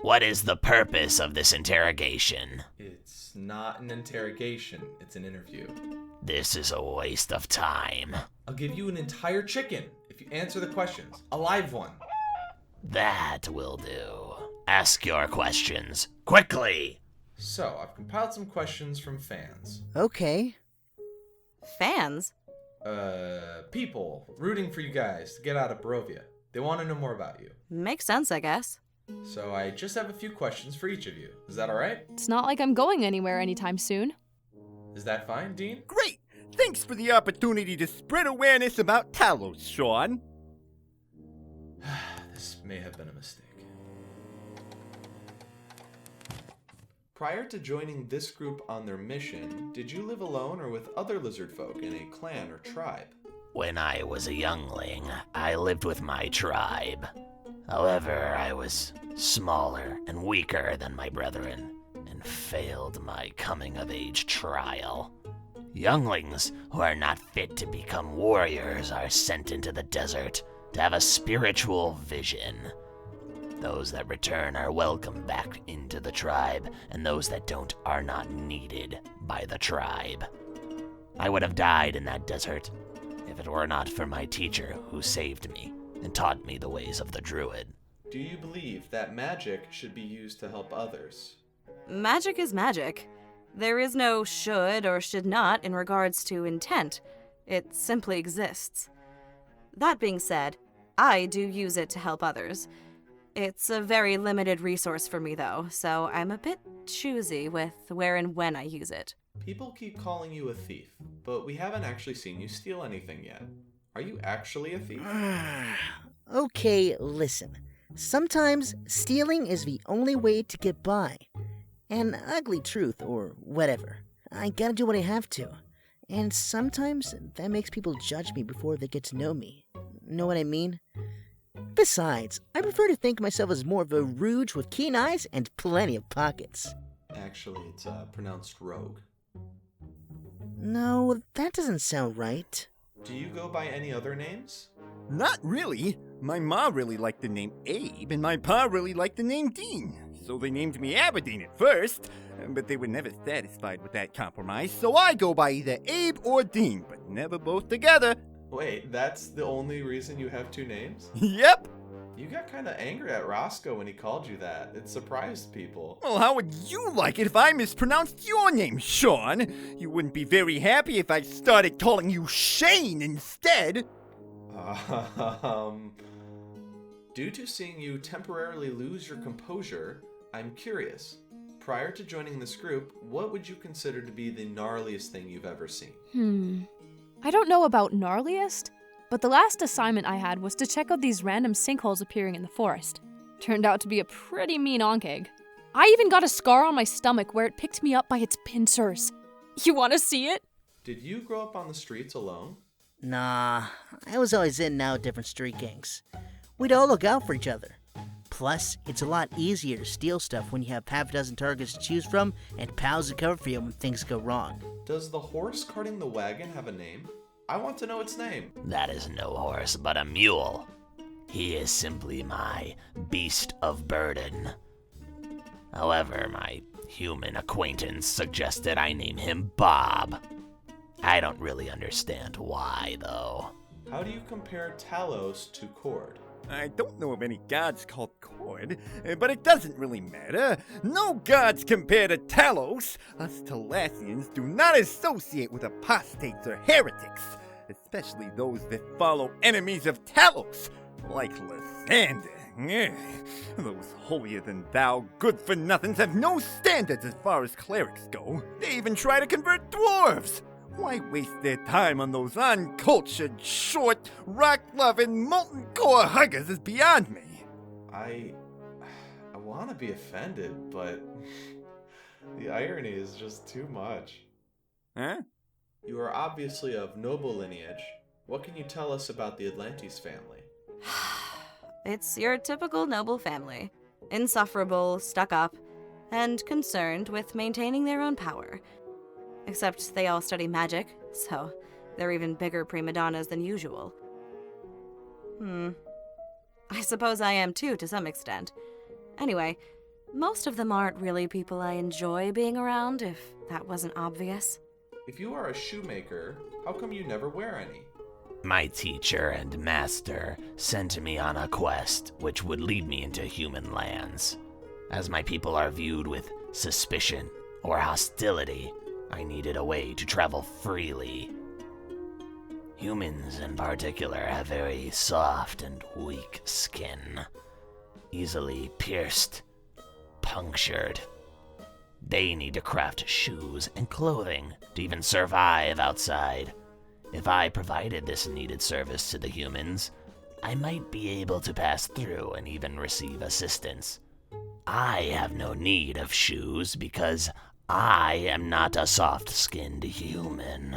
What is the purpose of this interrogation? It's not an interrogation, it's an interview. This is a waste of time. I'll give you an entire chicken if you answer the questions. A live one. That will do. Ask your questions, quickly! So, I've compiled some questions from fans. Okay. Fans? People rooting for you guys to get out of Barovia. They want to know more about you. Makes sense, I guess. So I just have a few questions for each of you. Is that alright? It's not like I'm going anywhere anytime soon. Is that fine, Dean? Great! Thanks for the opportunity to spread awareness about Talos, Sean. This may have been a mistake. Prior to joining this group on their mission, did you live alone or with other lizard folk in a clan or tribe? When I was a youngling, I lived with my tribe. However, I was smaller and weaker than my brethren, and failed my coming-of-age trial. Younglings who are not fit to become warriors are sent into the desert to have a spiritual vision. Those that return are welcomed back into the tribe, and those that don't are not needed by the tribe. I would have died in that desert if it were not for my teacher who saved me and taught me the ways of the druid. Do you believe that magic should be used to help others? Magic is magic. There is no should or should not in regards to intent. It simply exists. That being said, I do use it to help others. It's a very limited resource for me, though, so I'm a bit choosy with where and when I use it. People keep calling you a thief, but we haven't actually seen you steal anything yet. Are you actually a thief? Okay, listen. Sometimes stealing is the only way to get by. An ugly truth, or whatever. I gotta do what I have to. And sometimes that makes people judge me before they get to know me. Know what I mean? Besides, I prefer to think of myself as more of a rouge with keen eyes and plenty of pockets. Actually, it's pronounced rogue. No, that doesn't sound right. Do you go by any other names? Not really. My ma really liked the name Abe, and my pa really liked the name Dean. So they named me Aberdeen at first, but they were never satisfied with that compromise, so I go by either Abe or Dean, but never both together. Wait, that's the only reason you have two names? Yep. You got kinda angry at Roscoe when he called you that. It surprised people. Well, how would you like it if I mispronounced your name, Sean? You wouldn't be very happy if I started calling you Shane instead. Due to seeing you temporarily lose your composure, I'm curious. Prior to joining this group, what would you consider to be the gnarliest thing you've ever seen? I don't know about gnarliest, but the last assignment I had was to check out these random sinkholes appearing in the forest. Turned out to be a pretty mean onkeg. I even got a scar on my stomach where it picked me up by its pincers. You want to see it? Did you grow up on the streets alone? Nah, I was always in and out of different street gangs. We'd all look out for each other. Plus, it's a lot easier to steal stuff when you have half a dozen targets to choose from and pals to cover for you when things go wrong. Does the horse carting the wagon have a name? I want to know its name. That is no horse, but a mule. He is simply my beast of burden. However, my human acquaintance suggested I name him Bob. I don't really understand why, though. How do you compare Talos to Cord? I don't know of any gods called Cord, but it doesn't really matter. No gods compare to Talos. Us Talassians do not associate with apostates or heretics, especially those that follow enemies of Talos, like Lysander. Those holier-than-thou, good-for-nothings have no standards as far as clerics go. They even try to convert dwarves. Why waste their time on those uncultured, short, rock-loving, molten core huggers is beyond me. I want to be offended, but the irony is just too much. Huh? You are obviously of noble lineage. What can you tell us about the Atlantes family? It's your typical noble family. Insufferable, stuck up, and concerned with maintaining their own power. Except they all study magic, so they're even bigger prima donnas than usual. I suppose I am too, to some extent. Anyway, Most of them aren't really people I enjoy being around, if that wasn't obvious. If you are a shoemaker, how come you never wear any? My teacher and master sent me on a quest which would lead me into human lands. As my people are viewed with suspicion or hostility, I needed a way to travel freely. Humans in particular have very soft and weak skin, easily pierced, punctured. They need to craft shoes and clothing to even survive outside. If I provided this needed service to the humans, I might be able to pass through and even receive assistance. I have no need of shoes because I am not a soft-skinned human.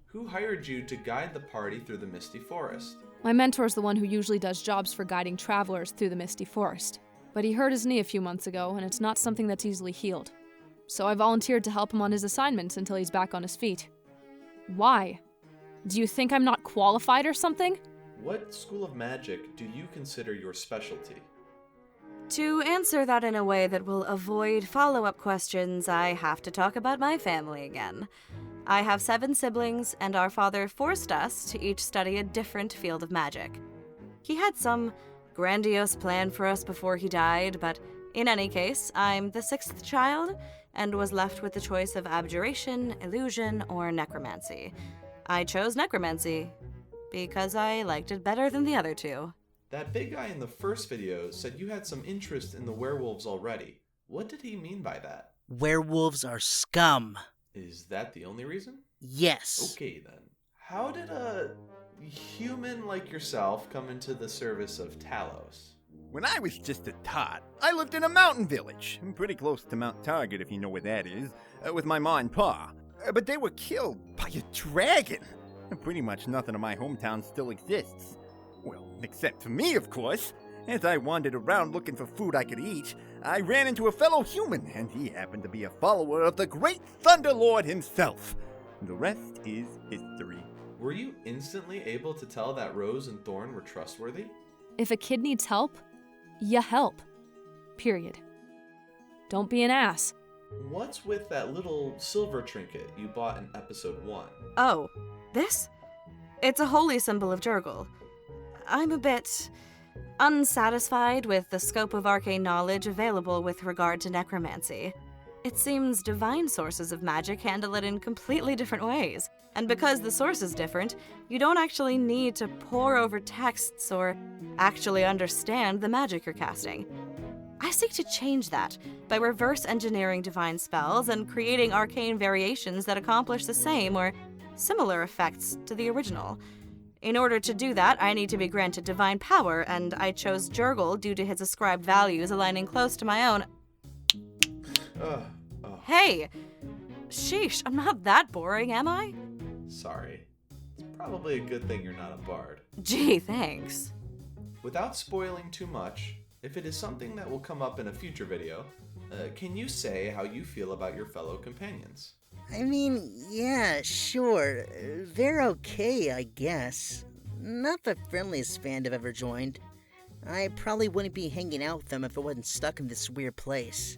Who hired you to guide the party through the Misty Forest? My mentor's the one who usually does jobs for guiding travelers through the Misty Forest. But he hurt his knee a few months ago, and it's not something that's easily healed. So I volunteered to help him on his assignments until he's back on his feet. Why? Do you think I'm not qualified or something? What school of magic do you consider your specialty? To answer that in a way that will avoid follow-up questions, I have to talk about my family again. I have 7 siblings, and our father forced us to each study a different field of magic. He had some grandiose plan for us before he died, but in any case, I'm the 6th child, and was left with the choice of abjuration, illusion, or necromancy. I chose necromancy because I liked it better than the other 2. That big guy in the first video said you had some interest in the werewolves already. What did he mean by that? Werewolves are scum. Is that the only reason? Yes. Okay then. How did a human like yourself come into the service of Talos? When I was just a tot, I lived in a mountain village, pretty close to Mount Target if you know where that is, with my ma and pa. But they were killed by a dragon. Pretty much nothing of my hometown still exists. Well, except for me, of course. As I wandered around looking for food I could eat, I ran into a fellow human, and he happened to be a follower of the great Thunderlord himself. The rest is history. Were you instantly able to tell that Rose and Thorn were trustworthy? If a kid needs help, you help. Period. Don't be an ass. What's with that little silver trinket you bought in episode 1? Oh, this? It's a holy symbol of Jurgle. I'm a bit unsatisfied with the scope of arcane knowledge available with regard to necromancy. It seems divine sources of magic handle it in completely different ways. And because the source is different, you don't actually need to pore over texts or actually understand the magic you're casting. I seek to change that by reverse engineering divine spells and creating arcane variations that accomplish the same or similar effects to the original. In order to do that, I need to be granted divine power, and I chose Jurgle due to his ascribed values aligning close to my own. Hey! Sheesh, I'm not that boring, am I? Sorry. It's probably a good thing you're not a bard. Gee, thanks. Without spoiling too much, if it is something that will come up in a future video, can you say how you feel about your fellow companions? I mean, yeah, sure. They're okay, I guess. Not the friendliest band I've ever joined. I probably wouldn't be hanging out with them if I wasn't stuck in this weird place.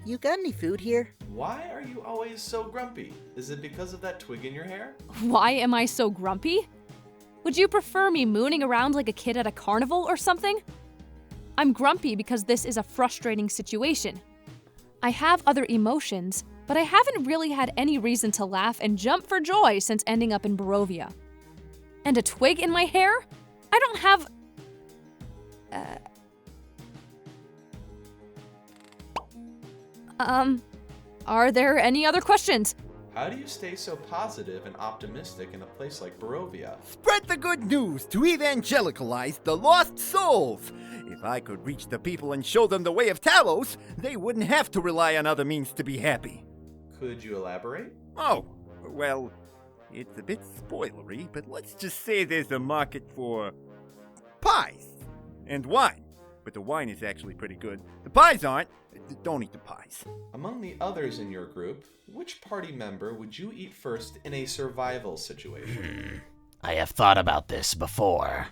You got any food here? Why are you always so grumpy? Is it because of that twig in your hair? Why am I so grumpy? Would you prefer me mooning around like a kid at a carnival or something? I'm grumpy because this is a frustrating situation. I have other emotions, but I haven't really had any reason to laugh and jump for joy since ending up in Barovia. And a twig in my hair? I don't have... Are there any other questions? How do you stay so positive and optimistic in a place like Barovia? Spread the good news to evangelicalize the lost souls. If I could reach the people and show them the way of Talos, they wouldn't have to rely on other means to be happy. Could you elaborate? Oh, well, it's a bit spoilery, but let's just say there's a market for pies and wine. But the wine is actually pretty good. The pies aren't. Don't eat the pies. Among the others in your group, which party member would you eat first in a survival situation? I have thought about this before.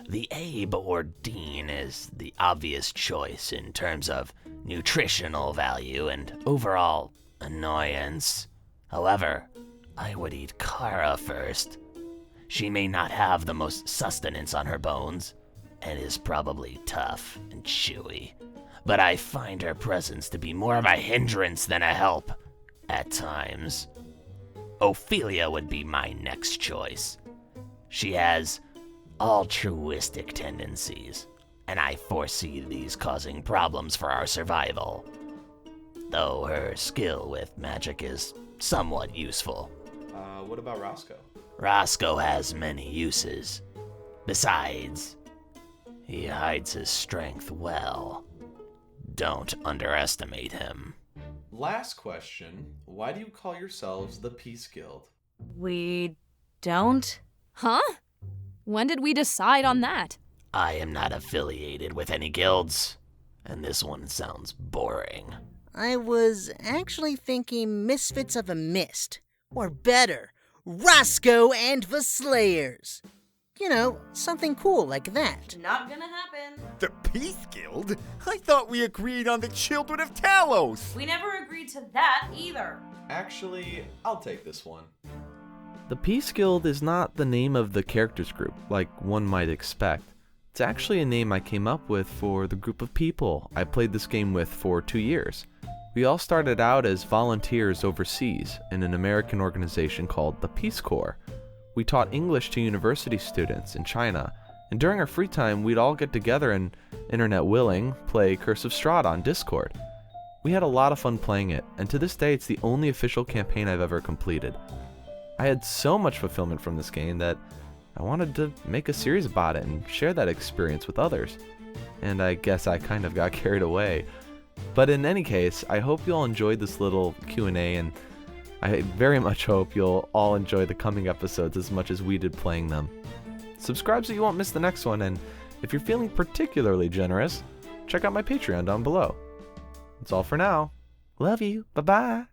The Abe or Dean is the obvious choice in terms of nutritional value and overall annoyance. However, I would eat Kara first. She may not have the most sustenance on her bones, and is probably tough and chewy, but I find her presence to be more of a hindrance than a help at times. Ophelia would be my next choice. She has altruistic tendencies, and I foresee these causing problems for our survival, though her skill with magic is somewhat useful. What about Roscoe? Roscoe has many uses. Besides, he hides his strength well. Don't underestimate him. Last question. Why do you call yourselves the Peace Guild? We don't? Huh? When did we decide on that? I am not affiliated with any guilds, and this one sounds boring. I was actually thinking Misfits of a Mist. Or better, Roscoe and the Slayers. You know, something cool like that. Not gonna happen. The Peace Guild? I thought we agreed on the Children of Talos. We never agreed to that either. Actually, I'll take this one. The Peace Guild is not the name of the characters group, like one might expect. It's actually a name I came up with for the group of people I played this game with for 2 years. We all started out as volunteers overseas in an American organization called the Peace Corps. We taught English to university students in China, and during our free time we'd all get together and, internet willing, play Curse of Strahd on Discord. We had a lot of fun playing it, and to this day it's the only official campaign I've ever completed. I had so much fulfillment from this game that I wanted to make a series about it and share that experience with others. And I guess I kind of got carried away. But in any case, I hope you all enjoyed this little Q&A, and I very much hope you'll all enjoy the coming episodes as much as we did playing them. Subscribe so you won't miss the next one, and if you're feeling particularly generous, check out my Patreon down below. That's all for now. Love you. Bye-bye.